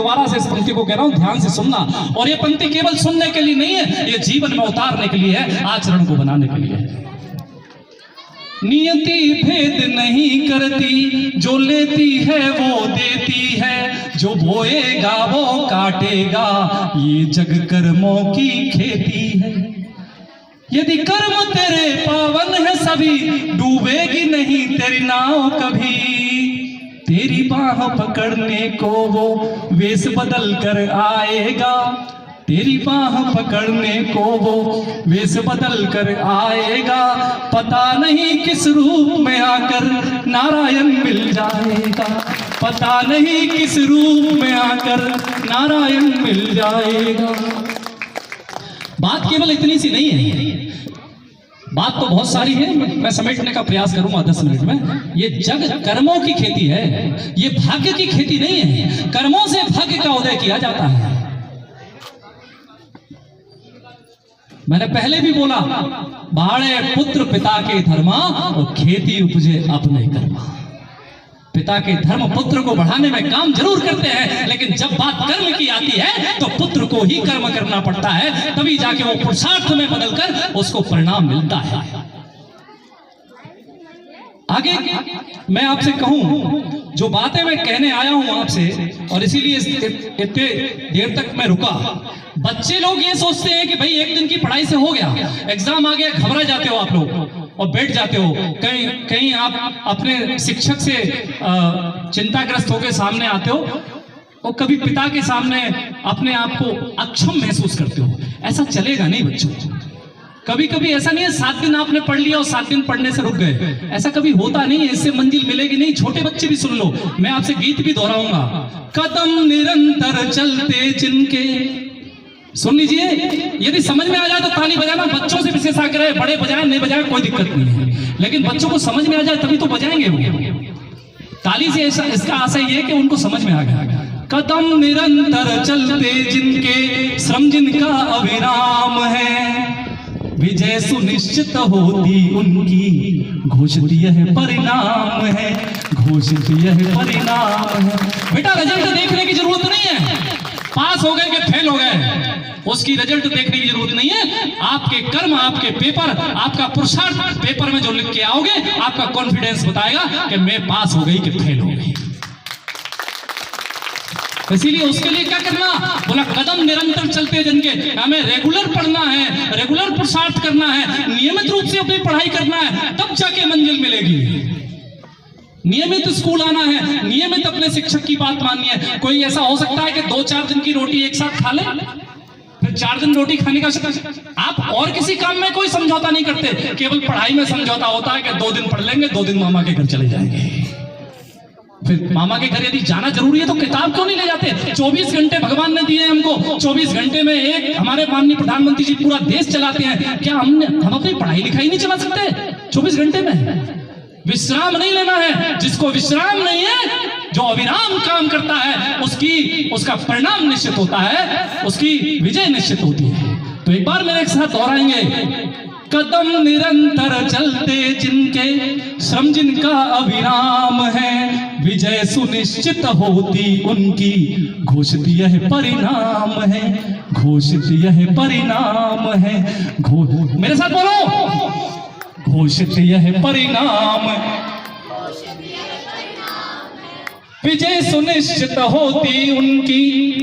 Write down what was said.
दोबारा से इस पंक्ति को कह रहा हूं, ध्यान से सुनना। और ये पंक्ति केवल सुनने के लिए नहीं है, ये जीवन में उतारने के लिए है, आचरण को बनाने के लिए है। नियति भेद नहीं करती, जो लेती है वो देती है, जो बोएगा वो काटेगा, ये जग कर्मों की खेती है। यदि कर्म तेरे पावन है सभी, डूबेगी नहीं तेरी नाव कभी। तेरी बाह पकड़ने को वो वेश बदल कर आएगा, तेरी बाह पकड़ने को वो वेश बदल कर आएगा। पता नहीं किस रूप में आकर नारायण मिल जाएगा, पता नहीं किस रूप में आकर नारायण मिल जाएगा। बात केवल इतनी सी नहीं है, बात तो बहुत सारी है, मैं समेटने का प्रयास करूंगा 10 मिनट में। ये जग कर्मों की खेती है, ये भाग्य की खेती नहीं है। कर्मों से भाग्य का उदय किया जाता है। मैंने पहले भी बोला, बाड़े पुत्र पिता के धर्मा और खेती उपजे अपने कर्मा। पिता के धर्म पुत्र को बढ़ाने में काम जरूर करते हैं, लेकिन जब बात कर्म की आती है तो पुत्र को ही कर्म करना पड़ता है, तभी जाके वो पुरुषार्थ में बदलकर उसको परिणाम मिलता है। आगे मैं आपसे कहूं, जो बातें मैं कहने आया हूं आपसे, और इसीलिए इतने देर तक मैं रुका। बच्चे लोग ये सोचते हैं कि भाई एक दिन की पढ़ाई से हो गया, एग्जाम आ गया, घबरा जाते हो आप लोग और बैठ जाते हो। कहीं कहीं आप अपने शिक्षक से चिंताग्रस्त होकर सामने आते हो और कभी पिता के सामने अपने आप को अक्षम महसूस करते हो। ऐसा चलेगा नहीं बच्चों। कभी कभी ऐसा नहीं है 7 दिन आपने पढ़ लिया और 7 दिन पढ़ने से रुक गए, ऐसा कभी होता नहीं है। इससे मंजिल मिलेगी नहीं। छोटे बच्चे भी सुन लो, मैं आपसे गीत भी दोहराऊंगा। कदम निरंतर चलते जिनके, सुन लीजिए, यदि समझ में आ जाए तो ताली बजाना। बच्चों से विशेष आग्रह है, बड़े बजाएं नहीं बजाएं कोई दिक्कत नहीं है, लेकिन बच्चों को समझ में आ जाए तभी तो बजाएंगे वो। ताली से ऐसा इसका आशय ये है कि उनको समझ में आ गया। कदम निरंतर चलते जिनके, श्रम जिनका अविराम है, विजय सुनिश्चित होती उनकी, घोषित यह परिणाम है, घोषित यह परिणाम है। बेटा रिजल्ट देखने की जरूरत नहीं है, पास हो गए कि फेल हो गए, उसकी रिजल्ट देखने की जरूरत नहीं है। आपके कर्म, आपके पेपर, आपका पुरुषार्थ पेपर में जो लिख के आओगे, आपका कॉन्फिडेंस बताएगा कि मैं पास हो गई कि फेल हो गई। इसीलिए उसके लिए क्या करना, बोला कदम निरंतर चलते जिनके, हमें रेगुलर पढ़ना है, रेगुलर पुरुषार्थ करना है, नियमित रूप से अपनी पढ़ाई करना है, तब जाके मंजिल मिलेगी। नियमित स्कूल आना है, नियमित अपने शिक्षक की बात माननी है। कोई ऐसा हो सकता है कि 2-4 दिन की रोटी एक साथ खा ले, फिर 4 दिन रोटी खाने का आप और किसी काम में कोई समझौता नहीं करते, केवल पढ़ाई में समझौता होता है कि 2 दिन पढ़ लेंगे, 2 दिन मामा के घर चले जाएंगे। फिर मामा के घर यदि जाना जरूरी है तो किताब क्यों नहीं ले जाते? 24 घंटे भगवान ने दिए हमको, 24 घंटे में एक हमारे माननीय प्रधानमंत्री जी पूरा देश चलाते हैं। क्या हम अपनी पढ़ाई लिखाई नहीं चला सकते 24 घंटे में? विश्राम नहीं लेना है। जिसको विश्राम नहीं है, जो अविराम काम करता है, उसका परिणाम निश्चित होता है, उसकी विजय निश्चित होती है। तो एक बार मेरे साथ दोहराएंगे, कदम निरंतर चलते जिनके, श्रम जिनका अविराम है, विजय सुनिश्चित होती उनकी, घोषित यह परिणाम है, घोषित यह परिणाम है। मेरे साथ बोलो, घोषित यह परिणाम, विजय सुनिश्चित होती उनकी।